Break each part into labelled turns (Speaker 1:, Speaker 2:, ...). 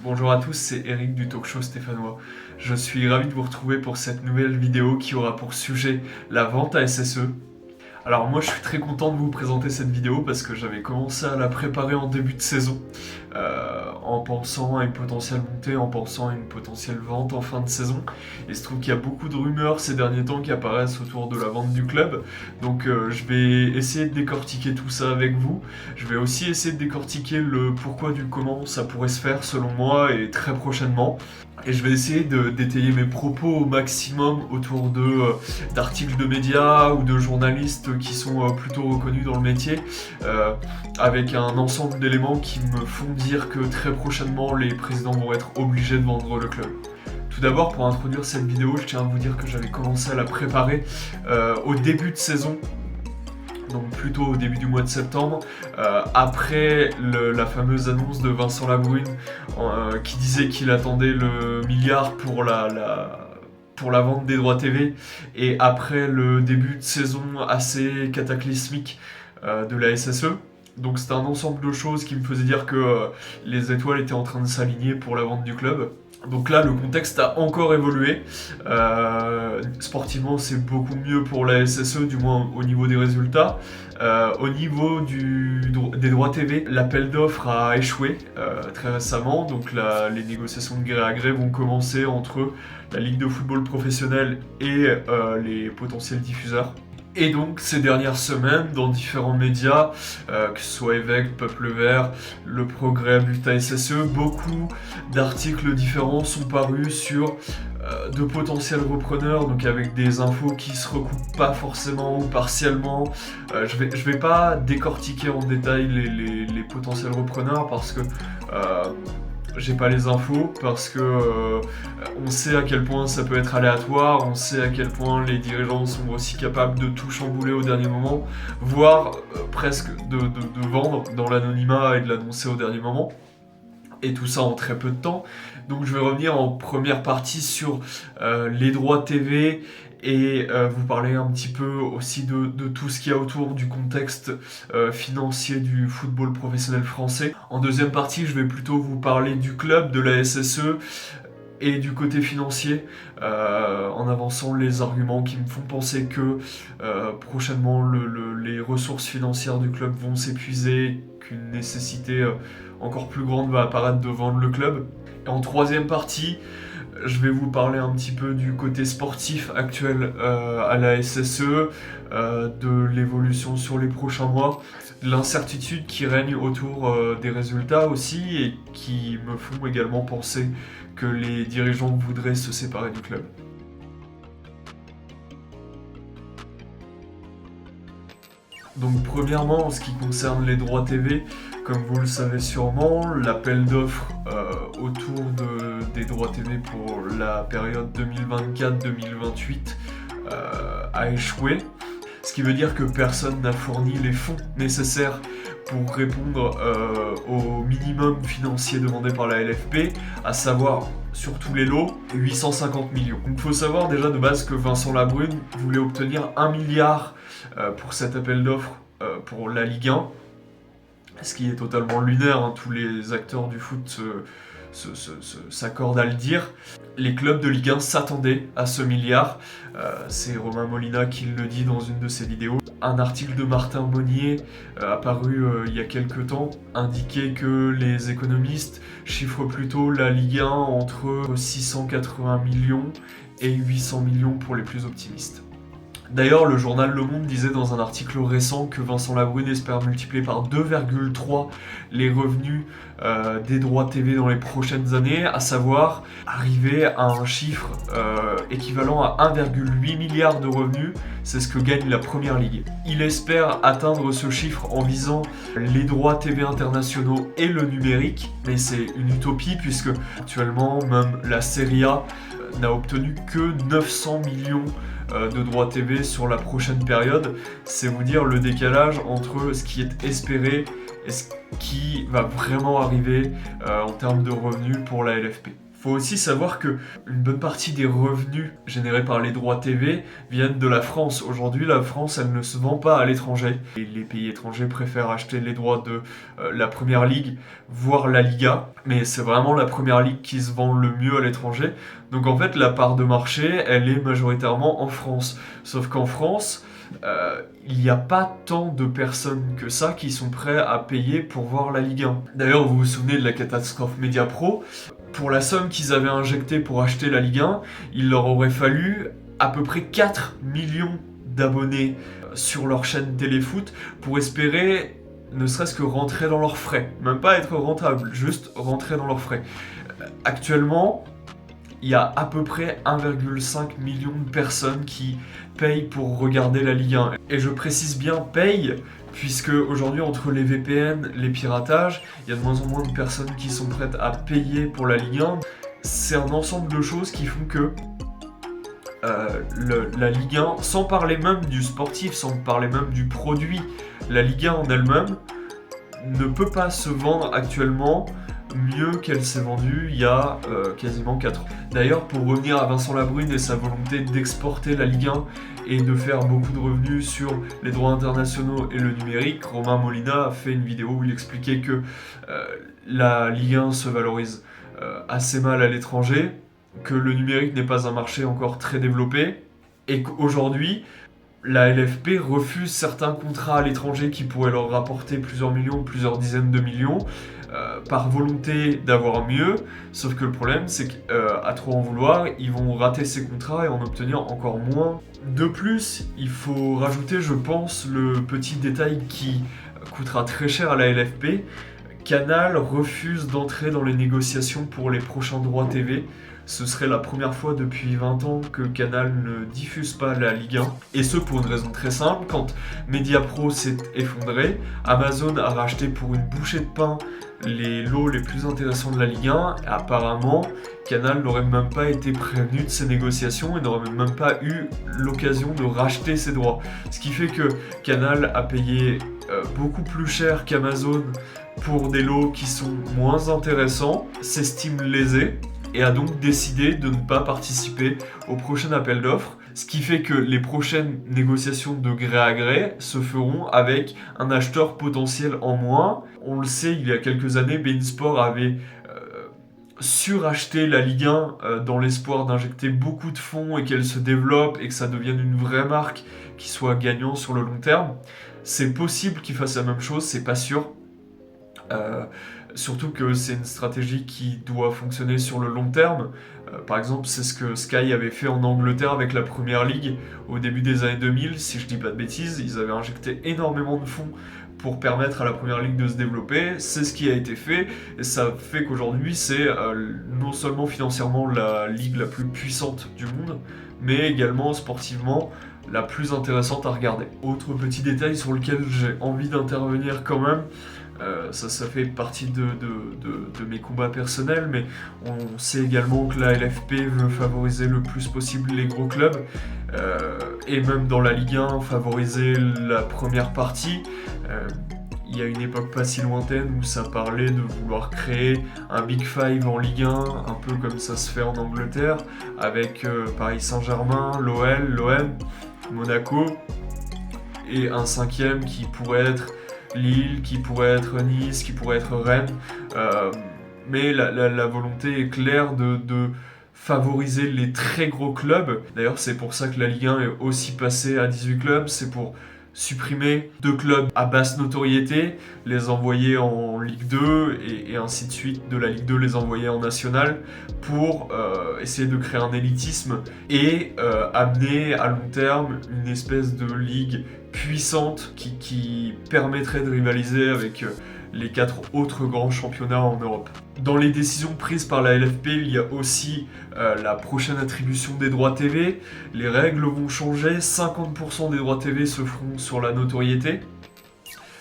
Speaker 1: Bonjour à tous, c'est Eric du talk show stéphanois. Je suis ravi de vous retrouver pour cette nouvelle vidéo qui aura pour sujet la vente à SSE. Alors moi je suis très content de vous présenter cette vidéo parce que j'avais commencé à la préparer en début de saison en pensant à une potentielle montée, en pensant à une potentielle vente en fin de saison. Et il se trouve qu'il y a beaucoup de rumeurs ces derniers temps qui apparaissent autour de la vente du club. Donc je vais essayer de décortiquer tout ça avec vous. Je vais aussi essayer de décortiquer le pourquoi du comment ça pourrait se faire selon moi et très prochainement. Et je vais essayer de détailler mes propos au maximum autour d'articles de médias ou de journalistes qui sont plutôt reconnus dans le métier, avec un ensemble d'éléments qui me font dire que très prochainement les présidents vont être obligés de vendre le club. Tout d'abord, pour introduire cette vidéo, je tiens à vous dire que j'avais commencé à la préparer au début de saison, donc plutôt au début du mois de septembre, après la fameuse annonce de Vincent Labrune qui disait qu'il attendait le milliard pour la vente des droits TV, et après le début de saison assez cataclysmique de la SSE. Donc c'était un ensemble de choses qui me faisaient dire que les étoiles étaient en train de s'aligner pour la vente du club. Donc là, le contexte a encore évolué. Sportivement, c'est beaucoup mieux pour la SSE, du moins au niveau des résultats. Au niveau des droits TV, l'appel d'offres a échoué très récemment. Donc les négociations de gré à gré vont commencer entre la Ligue de football professionnel et les potentiels diffuseurs. Et donc ces dernières semaines, dans différents médias, que ce soit Évêque, Peuple Vert, Le Progrès, Bulletin SSE, beaucoup d'articles différents sont parus sur de potentiels repreneurs, donc avec des infos qui se recoupent pas forcément ou partiellement. Je vais pas décortiquer en détail les potentiels repreneurs parce que j'ai pas les infos, parce que on sait à quel point ça peut être aléatoire, on sait à quel point les dirigeants sont aussi capables de tout chambouler au dernier moment, voire presque de vendre dans l'anonymat et de l'annoncer au dernier moment. Et tout ça en très peu de temps. Donc je vais revenir en première partie sur les droits TV et vous parler un petit peu aussi de tout ce qu'il y a autour du contexte financier du football professionnel français. En deuxième partie, je vais plutôt vous parler du club, de la SSE et du côté financier, en avançant les arguments qui me font penser que prochainement les ressources financières du club vont s'épuiser, qu'une nécessité encore plus grande va apparaître de vendre le club. Et en troisième partie, je vais vous parler un petit peu du côté sportif actuel à la SSE, de l'évolution sur les prochains mois, de l'incertitude qui règne autour des résultats aussi, et qui me font également penser que les dirigeants voudraient se séparer du club. Donc premièrement, en ce qui concerne les droits TV, comme vous le savez sûrement, l'appel d'offres autour des droits TV pour la période 2024-2028 a échoué. Ce qui veut dire que personne n'a fourni les fonds nécessaires pour répondre au minimum financier demandé par la LFP, à savoir sur tous les lots 850 millions. Donc il faut savoir déjà de base que Vincent Labrune voulait obtenir 1 milliard pour cet appel d'offres pour la Ligue 1, ce qui est totalement lunaire, hein. Tous les acteurs du foot s'accordent à le dire. Les clubs de Ligue 1 s'attendaient à ce milliard, c'est Romain Molina qui le dit dans une de ses vidéos. Un article de Martin Monnier apparu il y a quelques temps indiquait que les économistes chiffrent plutôt la Ligue 1 entre 680 millions et 800 millions pour les plus optimistes. D'ailleurs, le journal Le Monde disait dans un article récent que Vincent Labrune espère multiplier par 2,3 les revenus des droits TV dans les prochaines années, à savoir arriver à un chiffre équivalent à 1,8 milliard de revenus, c'est ce que gagne la Première Ligue. Il espère atteindre ce chiffre en visant les droits TV internationaux et le numérique, mais c'est une utopie puisque actuellement même la Serie A n'a obtenu que 900 millions de droits TV sur la prochaine période. C'est vous dire le décalage entre ce qui est espéré et ce qui va vraiment arriver en termes de revenus pour la LFP. Faut aussi savoir que une bonne partie des revenus générés par les droits TV viennent de la France. Aujourd'hui, la France, elle ne se vend pas à l'étranger. Et les pays étrangers préfèrent acheter les droits de la Première Ligue, voire la Liga. Mais c'est vraiment la Première Ligue qui se vend le mieux à l'étranger. Donc en fait, la part de marché, elle est majoritairement en France. Sauf qu'en France, il n'y a pas tant de personnes que ça qui sont prêts à payer pour voir la Ligue 1. D'ailleurs, vous vous souvenez de la catastrophe Mediapro ? Pour la somme qu'ils avaient injectée pour acheter la Ligue 1, il leur aurait fallu à peu près 4 millions d'abonnés sur leur chaîne Téléfoot pour espérer ne serait-ce que rentrer dans leurs frais. Même pas être rentable, juste rentrer dans leurs frais. Actuellement, il y a à peu près 1,5 million de personnes qui payent pour regarder la Ligue 1. Et je précise bien payent, puisque aujourd'hui, entre les VPN, les piratages, il y a de moins en moins de personnes qui sont prêtes à payer pour la Ligue 1. C'est un ensemble de choses qui font que la Ligue 1, sans parler même du sportif, sans parler même du produit, la Ligue 1 en elle-même ne peut pas se vendre actuellement mieux qu'elle s'est vendue il y a quasiment 4 ans. D'ailleurs, pour revenir à Vincent Labrune et sa volonté d'exporter la Ligue 1 et de faire beaucoup de revenus sur les droits internationaux et le numérique, Romain Molina a fait une vidéo où il expliquait que la Ligue 1 se valorise assez mal à l'étranger, que le numérique n'est pas un marché encore très développé, et qu'aujourd'hui, la LFP refuse certains contrats à l'étranger qui pourraient leur rapporter plusieurs millions, plusieurs dizaines de millions, par volonté d'avoir mieux, sauf que le problème c'est qu'à trop en vouloir, ils vont rater ces contrats et en obtenir encore moins. De plus, il faut rajouter, je pense, le petit détail qui coûtera très cher à la LFP. Canal refuse d'entrer dans les négociations pour les prochains droits TV. Ce serait la première fois depuis 20 ans que Canal ne diffuse pas la Ligue 1. Et ce pour une raison très simple, quand Mediapro s'est effondré, Amazon a racheté pour une bouchée de pain les lots les plus intéressants de la Ligue 1. Et apparemment, Canal n'aurait même pas été prévenu de ces négociations et n'aurait même pas eu l'occasion de racheter ses droits. Ce qui fait que Canal a payé beaucoup plus cher qu'Amazon pour des lots qui sont moins intéressants, s'estime lésé, et a donc décidé de ne pas participer au prochain appel d'offres, ce qui fait que les prochaines négociations de gré à gré se feront avec un acheteur potentiel en moins. On le sait, il y a quelques années, beIN Sport avait suracheté la Ligue 1 dans l'espoir d'injecter beaucoup de fonds et qu'elle se développe et que ça devienne une vraie marque qui soit gagnant sur le long terme. C'est possible qu'ils fassent la même chose, c'est pas sûr. Surtout que c'est une stratégie qui doit fonctionner sur le long terme. Par exemple, c'est ce que Sky avait fait en Angleterre avec la Premier League au début des années 2000, si je dis pas de bêtises. Ils avaient injecté énormément de fonds pour permettre à la Premier League de se développer. C'est ce qui a été fait, et ça fait qu'aujourd'hui c'est non seulement financièrement la ligue la plus puissante du monde, mais également sportivement la plus intéressante à regarder. Autre petit détail sur lequel j'ai envie d'intervenir quand même, ça fait partie de mes combats personnels, mais on sait également que la LFP veut favoriser le plus possible les gros clubs, et même dans la Ligue 1, favoriser la première partie. Il y a une époque pas si lointaine où ça parlait de vouloir créer un Big Five en Ligue 1, un peu comme ça se fait en Angleterre, avec Paris Saint-Germain, l'OL, l'OM, Monaco, et un cinquième qui pourrait être Lille, qui pourrait être Nice, qui pourrait être Rennes. Mais la volonté est claire de favoriser les très gros clubs. D'ailleurs, c'est pour ça que la Ligue 1 est aussi passée à 18 clubs. C'est pour supprimer 2 clubs à basse notoriété, les envoyer en Ligue 2 et ainsi de suite, de la Ligue 2 les envoyer en National pour essayer de créer un élitisme et amener à long terme une espèce de ligue puissante qui permettrait de rivaliser avec les 4 autres grands championnats en Europe. Dans les décisions prises par la LFP, il y a aussi la prochaine attribution des droits TV. Les règles vont changer, 50% des droits TV se feront sur la notoriété.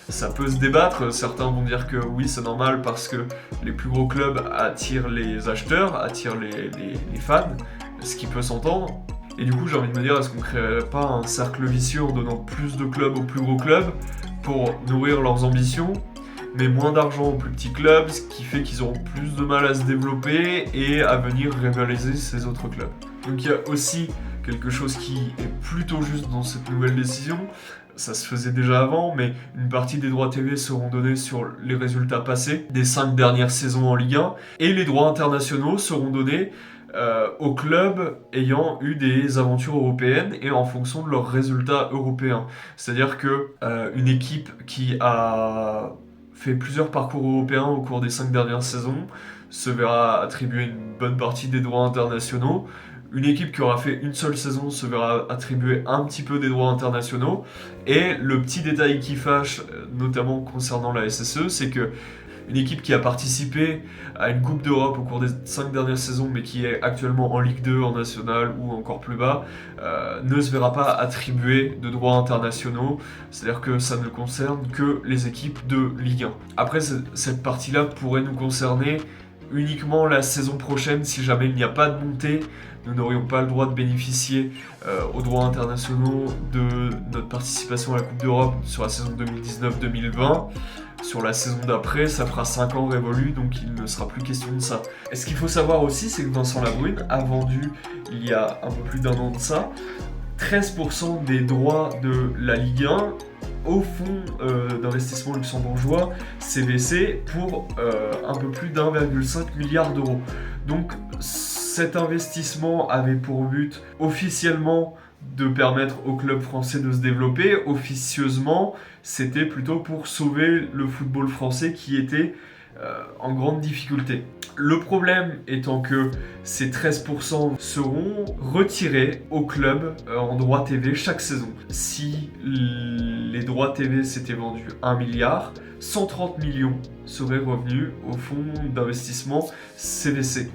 Speaker 1: Ça peut se débattre, certains vont dire que oui c'est normal parce que les plus gros clubs attirent les acheteurs, attirent les fans, ce qui peut s'entendre. Et du coup j'ai envie de me dire, est-ce qu'on créerait pas un cercle vicieux en donnant plus de clubs aux plus gros clubs pour nourrir leurs ambitions mais moins d'argent aux plus petits clubs, ce qui fait qu'ils auront plus de mal à se développer et à venir rivaliser ces autres clubs. Donc il y a aussi quelque chose qui est plutôt juste dans cette nouvelle décision. Ça se faisait déjà avant, mais une partie des droits TV seront donnés sur les résultats passés des 5 dernières saisons en Ligue 1, et les droits internationaux seront donnés aux clubs ayant eu des aventures européennes et en fonction de leurs résultats européens. C'est-à-dire que une équipe qui a fait plusieurs parcours européens au cours des 5 dernières saisons se verra attribuer une bonne partie des droits internationaux. Une équipe qui aura fait une seule saison se verra attribuer un petit peu des droits internationaux. Et le petit détail qui fâche, notamment concernant la SSE, c'est que une équipe qui a participé à une Coupe d'Europe au cours des 5 dernières saisons, mais qui est actuellement en Ligue 2, en National ou encore plus bas, ne se verra pas attribuer de droits internationaux. C'est-à-dire que ça ne concerne que les équipes de Ligue 1. Après, cette partie-là pourrait nous concerner uniquement la saison prochaine si jamais il n'y a pas de montée. Nous n'aurions pas le droit de bénéficier aux droits internationaux de notre participation à la Coupe d'Europe sur la saison 2019-2020. Sur la saison d'après, ça fera 5 ans révolus, donc il ne sera plus question de ça. Et ce qu'il faut savoir aussi, c'est que Vincent Labrune a vendu, il y a un peu plus d'un an de ça, 13% des droits de la Ligue 1 au fonds d'investissement luxembourgeois CVC pour un peu plus d'1,5 milliard d'euros. Donc cet investissement avait pour but officiellement de permettre au club français de se développer. Officieusement, c'était plutôt pour sauver le football français qui était en grande difficulté. Le problème étant que ces 13% seront retirés au club en droits TV chaque saison. Si les droits TV s'étaient vendus 1 milliard, 130 millions seraient revenus au fonds d'investissement CVC.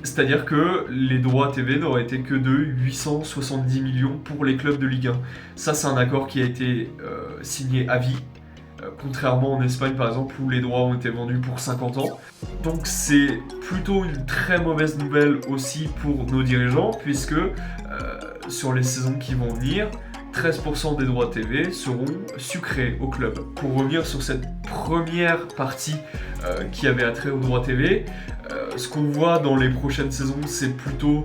Speaker 1: C'est-à-dire que les droits TV n'auraient été que de 870 millions pour les clubs de Ligue 1. Ça, c'est un accord qui a été signé à vie, contrairement en Espagne par exemple où les droits ont été vendus pour 50 ans. Donc c'est plutôt une très mauvaise nouvelle aussi pour nos dirigeants, puisque sur les saisons qui vont venir, 13% des droits TV seront sucrés au club. Pour revenir sur cette première partie qui avait attrait aux droits TV, ce qu'on voit dans les prochaines saisons, c'est plutôt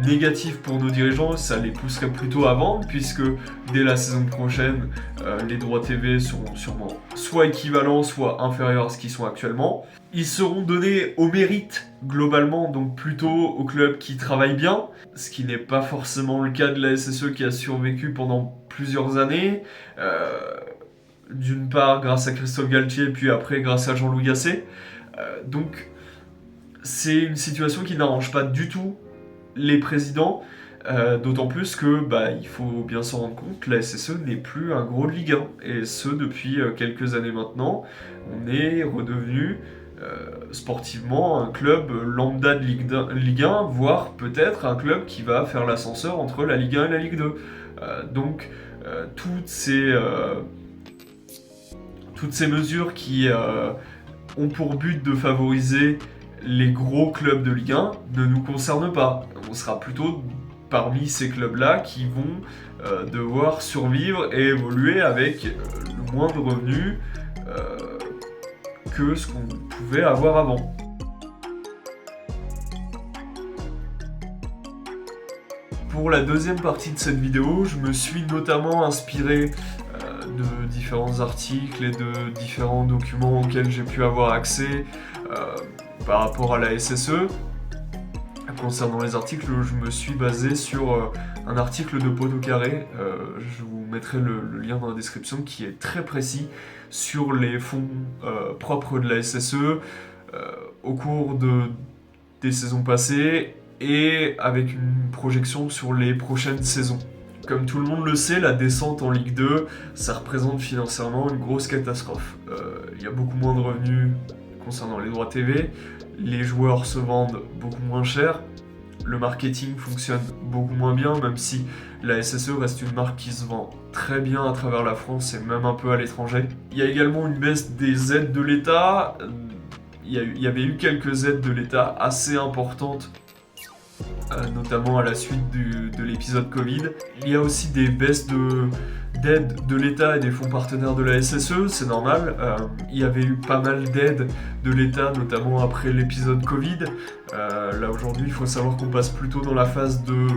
Speaker 1: négatif pour nos dirigeants, ça les pousserait plutôt à vendre, puisque dès la saison prochaine, les droits TV seront sûrement soit équivalents, soit inférieurs à ce qu'ils sont actuellement. Ils seront donnés au mérite, globalement, donc plutôt aux clubs qui travaillent bien, ce qui n'est pas forcément le cas de la SSE qui a survécu pendant plusieurs années. D'une part grâce à Christophe Galtier, puis après grâce à Jean-Louis Gasset. Donc c'est une situation qui n'arrange pas du tout les présidents, d'autant plus que, il faut bien s'en rendre compte, la SSE n'est plus un gros de Ligue 1, et ce depuis quelques années maintenant. On est redevenu sportivement un club lambda de Ligue 1, voire peut-être un club qui va faire l'ascenseur entre la Ligue 1 et la Ligue 2. Donc toutes ces mesures qui ont pour but de favoriser les gros clubs de Ligue 1 ne nous concernent pas. On sera plutôt parmi ces clubs-là qui vont devoir survivre et évoluer avec le moins de revenus que ce qu'on pouvait avoir avant. Pour la deuxième partie de cette vidéo, je me suis notamment inspiré de différents articles et de différents documents auxquels j'ai pu avoir accès par rapport à la SSE. Concernant les articles, je me suis basé sur un article de Pot au Carré, je vous mettrai le lien dans la description, qui est très précis sur les fonds propres de la SSE au cours des saisons passées et avec une projection sur les prochaines saisons. Comme tout le monde le sait, la descente en Ligue 2, ça représente financièrement une grosse catastrophe. Il y a beaucoup moins de revenus concernant les droits TV, les joueurs se vendent beaucoup moins cher, le marketing fonctionne beaucoup moins bien, même si la SSE reste une marque qui se vend très bien à travers la France et même un peu à l'étranger. Il y a également une baisse des aides de l'État. Il y avait eu quelques aides de l'État assez importantes, notamment à la suite de l'épisode Covid. Il y a aussi des baisses d'aide de l'État et des fonds partenaires de la SSE, c'est normal. Il y avait eu pas mal d'aides de l'État, notamment après l'épisode Covid. Là aujourd'hui, il faut savoir qu'on passe plutôt dans la phase de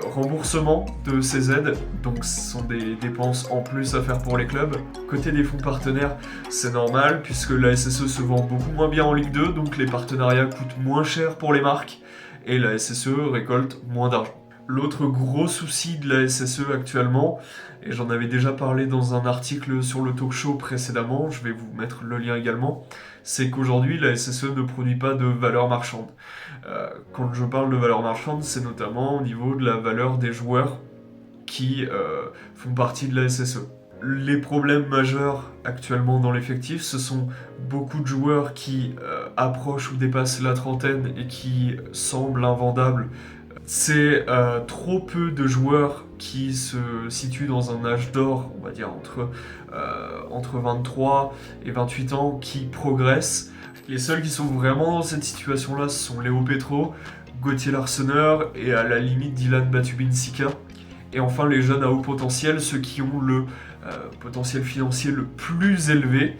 Speaker 1: remboursement de ces aides, donc ce sont des dépenses en plus à faire pour les clubs. Côté des fonds partenaires, c'est normal puisque la SSE se vend beaucoup moins bien en Ligue 2, donc les partenariats coûtent moins cher pour les marques et la SSE récolte moins d'argent. L'autre gros souci de la SSE actuellement, et j'en avais déjà parlé dans un article sur le talk show précédemment, je vais vous mettre le lien également, c'est qu'aujourd'hui la SSE ne produit pas de valeur marchande. Quand je parle de valeur marchande, c'est notamment au niveau de la valeur des joueurs qui font partie de la SSE. Les problèmes majeurs actuellement dans l'effectif, ce sont beaucoup de joueurs qui approchent ou dépassent la trentaine et qui semblent invendables. C'est trop peu de joueurs qui se situent dans un âge d'or, on va dire entre 23 et 28 ans, qui progressent. Les seuls qui sont vraiment dans cette situation-là, ce sont Léo Petro, Gauthier Larseneur et à la limite Dylan Batubinsika. Et enfin les jeunes à haut potentiel, ceux qui ont le potentiel financier le plus élevé.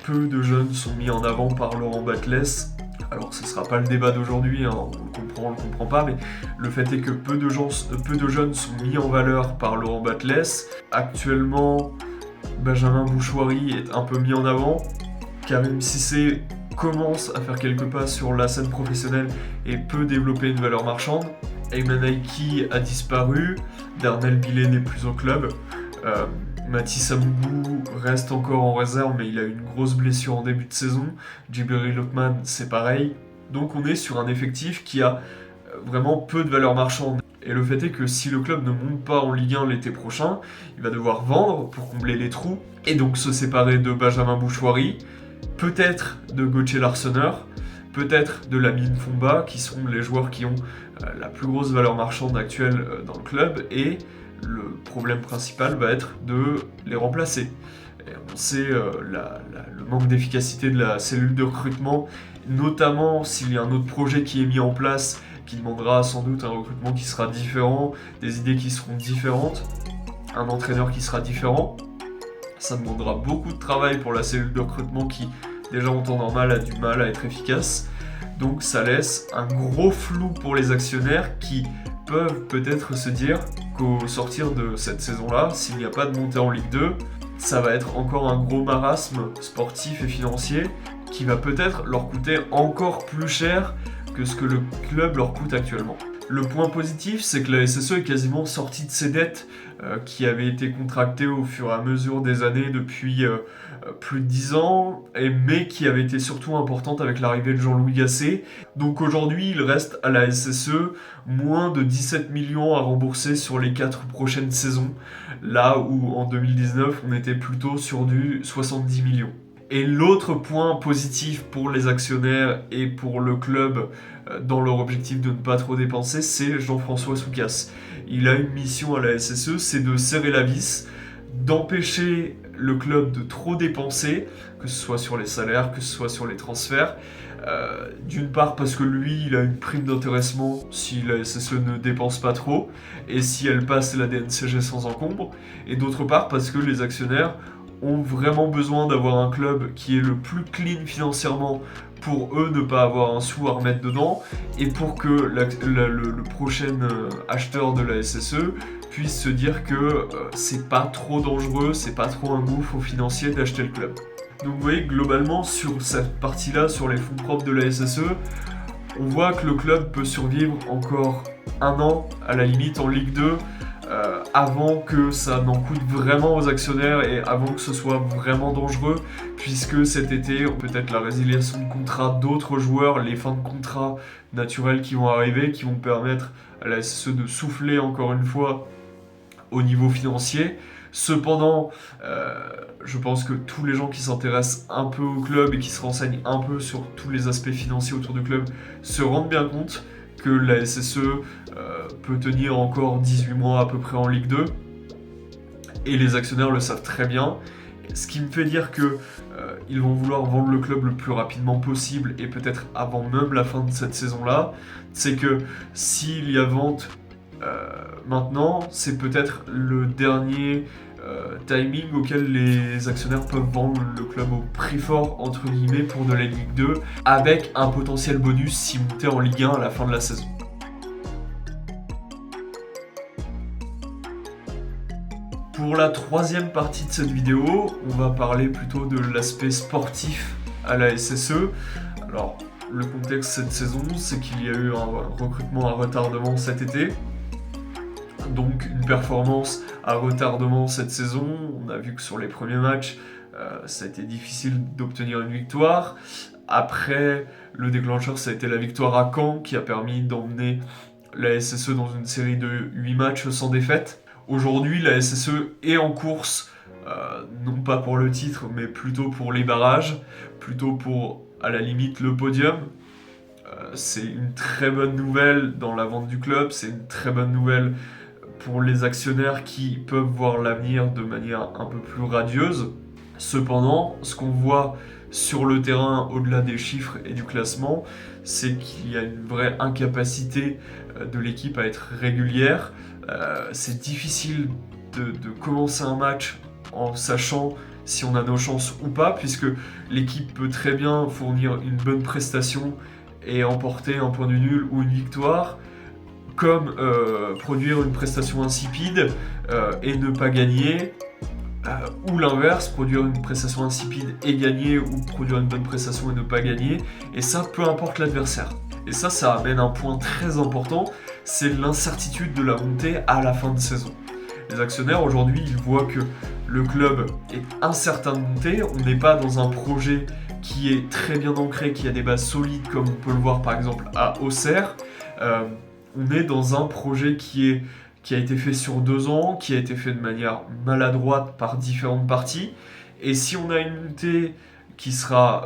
Speaker 1: Peu de jeunes sont mis en avant par Laurent Batles. Alors ce ne sera pas le débat d'aujourd'hui, hein, on le comprend pas, mais le fait est que peu de jeunes sont mis en valeur par Laurent Batles. Actuellement, Benjamin Bouchouari est un peu mis en avant. Karim Cissé commence à faire quelques pas sur la scène professionnelle et peut développer une valeur marchande. Ayman Aiki a disparu, Darnell Billet n'est plus au club. Mathis Amougou reste encore en réserve, mais il a eu une grosse blessure en début de saison. Djibril Lotman, c'est pareil. Donc on est sur un effectif qui a vraiment peu de valeur marchande. Et le fait est que si le club ne monte pas en Ligue 1 l'été prochain, il va devoir vendre pour combler les trous, et donc se séparer de Benjamin Bouchouari, peut-être de Gauthier Larseneur, peut-être de Lamine Fomba, qui sont les joueurs qui ont la plus grosse valeur marchande actuelle dans le club, et le problème principal va être de les remplacer. Et on sait le manque d'efficacité de la cellule de recrutement, notamment s'il y a un autre projet qui est mis en place, qui demandera sans doute un recrutement qui sera différent, des idées qui seront différentes, un entraîneur qui sera différent. Ça demandera beaucoup de travail pour la cellule de recrutement qui, déjà en temps normal, a du mal à être efficace. Donc ça laisse un gros flou pour les actionnaires qui peuvent peut-être se dire qu'au sortir de cette saison-là, s'il n'y a pas de montée en Ligue 2, ça va être encore un gros marasme sportif et financier qui va peut-être leur coûter encore plus cher que ce que le club leur coûte actuellement. Le point positif, c'est que la SSE est quasiment sortie de ses dettes qui avaient été contractées au fur et à mesure des années depuis plus de 10 ans, mais qui avaient été surtout importantes avec l'arrivée de Jean-Louis Gasset. Donc aujourd'hui, il reste à la SSE moins de 17 millions à rembourser sur les 4 prochaines saisons, là où en 2019, on était plutôt sur du 70 millions. Et l'autre point positif pour les actionnaires et pour le club dans leur objectif de ne pas trop dépenser, c'est Jean-François Soucas. Il a une mission à la SSE, c'est de serrer la vis, d'empêcher le club de trop dépenser, que ce soit sur les salaires, que ce soit sur les transferts. D'une part parce que lui, il a une prime d'intéressement si la SSE ne dépense pas trop, et si elle passe la DNCG sans encombre, et d'autre part parce que les actionnaires ont vraiment besoin d'avoir un club qui est le plus clean financièrement pour eux ne pas avoir un sou à remettre dedans et pour que le prochain acheteur de la SSE puisse se dire que c'est pas trop dangereux, c'est pas trop un gouffre financier d'acheter le club. Donc vous voyez globalement sur cette partie-là, sur les fonds propres de la SSE, on voit que le club peut survivre encore un an à la limite en Ligue 2 avant que ça n'en coûte vraiment aux actionnaires et avant que ce soit vraiment dangereux, puisque cet été, peut-être la résiliation de contrat d'autres joueurs, les fins de contrat naturels qui vont arriver, qui vont permettre à la SSE de souffler encore une fois au niveau financier. Cependant, je pense que tous les gens qui s'intéressent un peu au club et qui se renseignent un peu sur tous les aspects financiers autour du club se rendent bien compte que la SSE peut tenir encore 18 mois à peu près en Ligue 2, et les actionnaires le savent très bien, ce qui me fait dire que ils vont vouloir vendre le club le plus rapidement possible, et peut-être avant même la fin de cette saison-là. C'est que s'il y a vente maintenant, c'est peut-être le dernier timing auquel les actionnaires peuvent vendre le club au prix fort entre guillemets pour de la Ligue 2 avec un potentiel bonus si monté en Ligue 1 à la fin de la saison. Pour la troisième partie de cette vidéo, on va parler plutôt de l'aspect sportif à la SSE. Alors, le contexte cette saison, c'est qu'il y a eu un recrutement à retardement cet été. Donc une performance à retardement cette saison. On a vu que sur les premiers matchs, ça a été difficile d'obtenir une victoire. Après, le déclencheur, ça a été la victoire à Caen qui a permis d'emmener la SSE dans une série de 8 matchs sans défaite. Aujourd'hui, la SSE est en course, non pas pour le titre, mais plutôt pour les barrages, plutôt pour, à la limite, le podium. C'est une très bonne nouvelle dans la vente du club, c'est une très bonne nouvelle pour les actionnaires qui peuvent voir l'avenir de manière un peu plus radieuse. Cependant, ce qu'on voit sur le terrain, au-delà des chiffres et du classement, c'est qu'il y a une vraie incapacité de l'équipe à être régulière. C'est difficile de commencer un match en sachant si on a nos chances ou pas, puisque l'équipe peut très bien fournir une bonne prestation et emporter un point du nul ou une victoire, comme produire une prestation insipide et ne pas gagner, ou l'inverse, produire une prestation insipide et gagner, ou produire une bonne prestation et ne pas gagner, et ça, peu importe l'adversaire. Et ça amène un point très important, c'est l'incertitude de la montée à la fin de saison. Les actionnaires, aujourd'hui, ils voient que le club est incertain de monter, on n'est pas dans un projet qui est très bien ancré, qui a des bases solides, comme on peut le voir par exemple à Auxerre. On est dans un projet qui a été fait sur 2 ans, qui a été fait de manière maladroite par différentes parties. Et si on a une montée qui sera,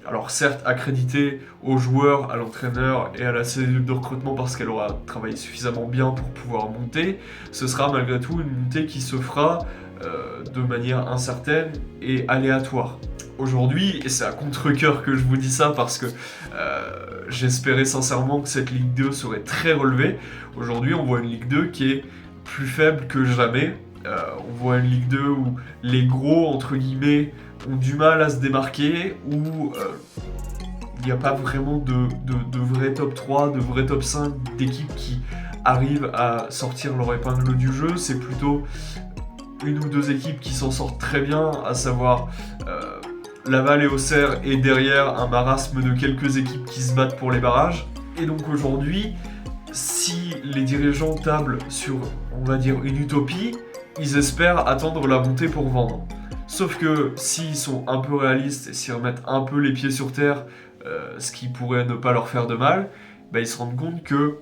Speaker 1: alors certes accréditée aux joueurs, à l'entraîneur et à la cellule de recrutement parce qu'elle aura travaillé suffisamment bien pour pouvoir monter, ce sera malgré tout une montée qui se fera de manière incertaine et aléatoire. Aujourd'hui, et c'est à contre-cœur que je vous dis ça parce que j'espérais sincèrement que cette Ligue 2 serait très relevée. Aujourd'hui, on voit une Ligue 2 qui est plus faible que jamais. On voit une Ligue 2 où les gros, entre guillemets, ont du mal à se démarquer, où il n'y a pas vraiment de vrai top 3, de vrai top 5 d'équipes qui arrivent à sortir leur épingle du jeu. C'est plutôt une ou deux équipes qui s'en sortent très bien, à savoir Laval et Auxerre, et derrière un marasme de quelques équipes qui se battent pour les barrages. Et donc aujourd'hui, si les dirigeants tablent sur, on va dire, une utopie, ils espèrent attendre la montée pour vendre. Sauf que s'ils sont un peu réalistes et s'ils remettent un peu les pieds sur terre, ce qui pourrait ne pas leur faire de mal, ils se rendent compte que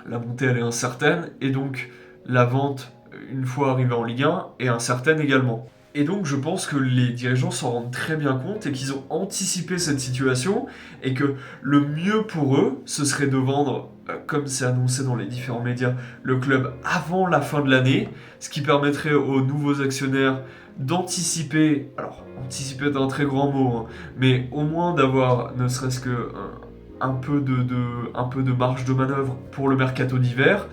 Speaker 1: la montée elle est incertaine, et donc la vente, une fois arrivée en Ligue 1, est incertaine également. Et donc je pense que les dirigeants s'en rendent très bien compte et qu'ils ont anticipé cette situation, et que le mieux pour eux, ce serait de vendre, comme c'est annoncé dans les différents médias, le club avant la fin de l'année, ce qui permettrait aux nouveaux actionnaires d'anticiper, alors anticiper est un très grand mot, mais au moins d'avoir ne serait-ce que un peu de marge de manœuvre pour le mercato d'hiver,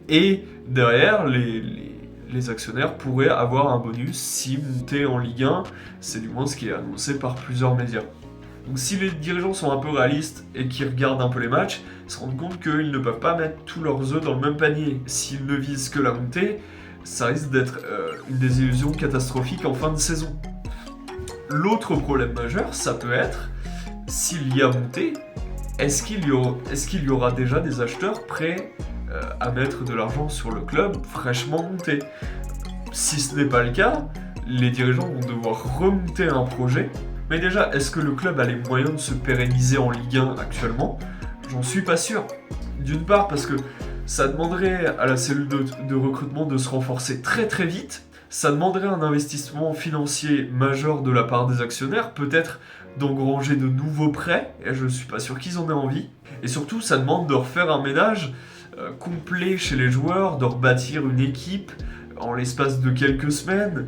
Speaker 1: et derrière les actionnaires pourraient avoir un bonus si monté en Ligue 1, c'est du moins ce qui est annoncé par plusieurs médias. Donc si les dirigeants sont un peu réalistes et qui regardent un peu les matchs, ils se rendent compte qu'ils ne peuvent pas mettre tous leurs œufs dans le même panier. S'ils ne visent que la montée, ça risque d'être une désillusion catastrophique en fin de saison. L'autre problème majeur, ça peut être, s'il y a montée, est-ce qu'il y aura déjà des acheteurs prêts à mettre de l'argent sur le club fraîchement monté? Si ce n'est pas le cas, les dirigeants vont devoir remonter un projet. Mais déjà, est-ce que le club a les moyens de se pérenniser en Ligue 1 actuellement? J'en suis pas sûr. D'une part parce que ça demanderait à la cellule de recrutement de se renforcer très très vite. Ça demanderait un investissement financier majeur de la part des actionnaires, peut-être d'engranger de nouveaux prêts, et je ne suis pas sûr qu'ils en aient envie. Et surtout, ça demande de refaire un ménage complet chez les joueurs, de rebâtir une équipe en l'espace de quelques semaines.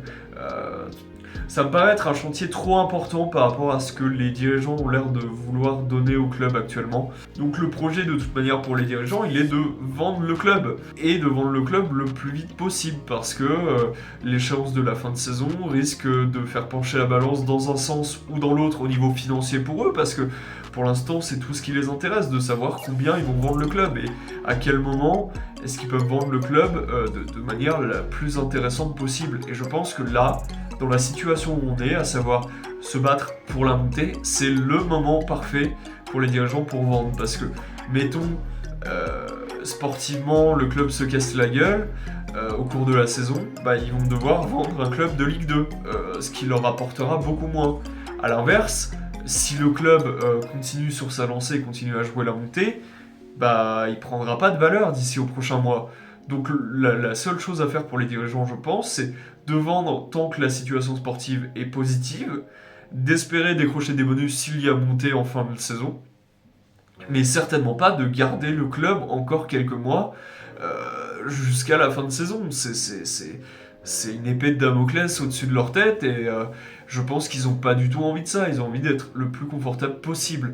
Speaker 1: Ça me paraît être un chantier trop important par rapport à ce que les dirigeants ont l'air de vouloir donner au club actuellement. Donc le projet de toute manière pour les dirigeants, il est de vendre le club. Et de vendre le club le plus vite possible parce que l'échéance de la fin de saison risque de faire pencher la balance dans un sens ou dans l'autre au niveau financier pour eux parce que pour l'instant c'est tout ce qui les intéresse de savoir combien ils vont vendre le club et à quel moment est-ce qu'ils peuvent vendre le club de manière la plus intéressante possible. Et je pense que là, dans la situation où on est, à savoir se battre pour la montée, c'est le moment parfait pour les dirigeants pour vendre. Parce que, mettons, sportivement, le club se casse la gueule au cours de la saison, ils vont devoir vendre un club de Ligue 2, ce qui leur rapportera beaucoup moins. A l'inverse, si le club continue sur sa lancée et continue à jouer la montée, il prendra pas de valeur d'ici au prochain mois. Donc la seule chose à faire pour les dirigeants, je pense, c'est de vendre tant que la situation sportive est positive, d'espérer décrocher des bonus s'il y a montée en fin de saison, mais certainement pas de garder le club encore quelques mois jusqu'à la fin de saison. C'est une épée de Damoclès au-dessus de leur tête et je pense qu'ils n'ont pas du tout envie de ça, ils ont envie d'être le plus confortable possible.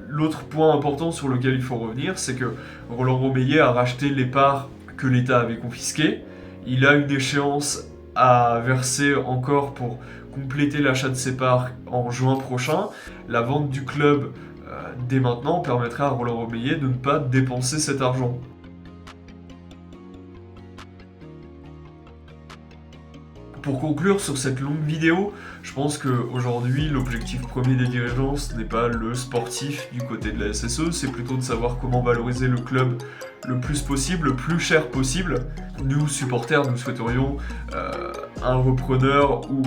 Speaker 1: L'autre point important sur lequel il faut revenir, c'est que Roland Romeyer a racheté les parts que l'État avait confisquées. Il a une échéance à verser encore pour compléter l'achat de ses parts en juin prochain. La vente du club dès maintenant permettra à Roland Romeyer de ne pas dépenser cet argent. Pour conclure sur cette longue vidéo, je pense qu'aujourd'hui, l'objectif premier des dirigeants, ce n'est pas le sportif du côté de la SSE, c'est plutôt de savoir comment valoriser le club le plus possible, le plus cher possible. Nous, supporters, nous souhaiterions un repreneur ou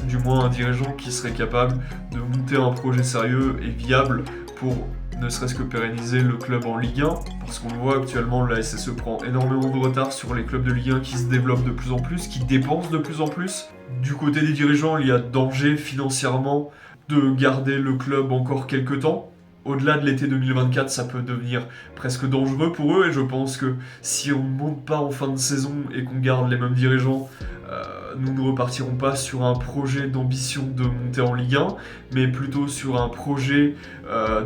Speaker 1: du moins un dirigeant qui serait capable de monter un projet sérieux et viable pour ne serait-ce que pérenniser le club en Ligue 1, parce qu'on le voit actuellement, la SSE prend énormément de retard sur les clubs de Ligue 1 qui se développent de plus en plus, qui dépensent de plus en plus. Du côté des dirigeants, il y a danger financièrement de garder le club encore quelques temps. Au-delà de l'été 2024, ça peut devenir presque dangereux pour eux, et je pense que si on ne monte pas en fin de saison et qu'on garde les mêmes dirigeants, nous ne repartirons pas sur un projet d'ambition de monter en Ligue 1, mais plutôt sur un projet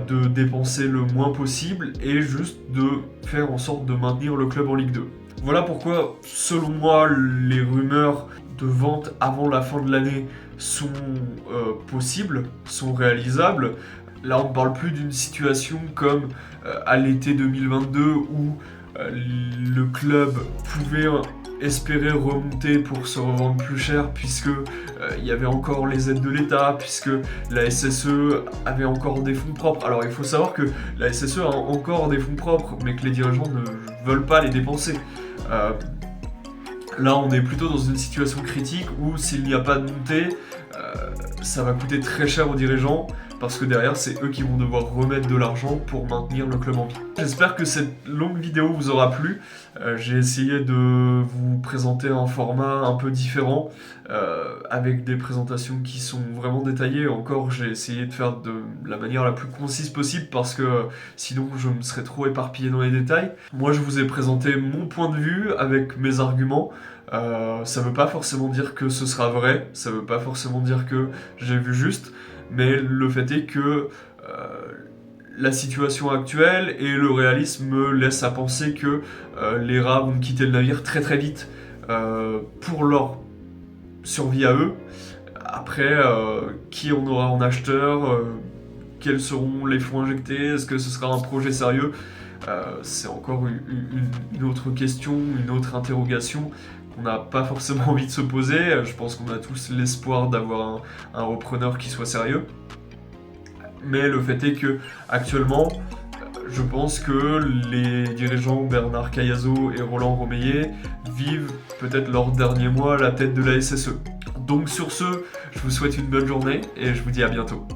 Speaker 1: de dépenser le moins possible et juste de faire en sorte de maintenir le club en Ligue 2. Voilà pourquoi, selon moi, les rumeurs de vente avant la fin de l'année sont possibles, sont réalisables. Là, on ne parle plus d'une situation comme à l'été 2022 où le club pouvait espérer remonter pour se revendre plus cher puisque il y avait encore les aides de l'État, puisque la SSE avait encore des fonds propres. Alors il faut savoir que la SSE a encore des fonds propres, mais que les dirigeants ne veulent pas les dépenser. Là, on est plutôt dans une situation critique où s'il n'y a pas de montée, ça va coûter très cher aux dirigeants parce que derrière, c'est eux qui vont devoir remettre de l'argent pour maintenir le club en vie. J'espère que cette longue vidéo vous aura plu. J'ai essayé de vous présenter un format un peu différent avec des présentations qui sont vraiment détaillées. Encore, j'ai essayé de faire de la manière la plus concise possible parce que sinon, je me serais trop éparpillé dans les détails. Moi, je vous ai présenté mon point de vue avec mes arguments. Ça veut pas forcément dire que ce sera vrai, ça veut pas forcément dire que j'ai vu juste, mais le fait est que la situation actuelle et le réalisme me laissent à penser que les rats vont quitter le navire très très vite pour leur survie à eux. Après, qui on aura en acheteur, quels seront les fonds injectés, est-ce que ce sera un projet sérieux, c'est encore une autre question, une autre interrogation qu'on n'a pas forcément envie de se poser. Je pense qu'on a tous l'espoir d'avoir un repreneur qui soit sérieux. Mais le fait est que actuellement, je pense que les dirigeants Bernard Cayazo et Roland Romeyer vivent peut-être leurs derniers mois à la tête de la SSE. Donc sur ce, je vous souhaite une bonne journée et je vous dis à bientôt.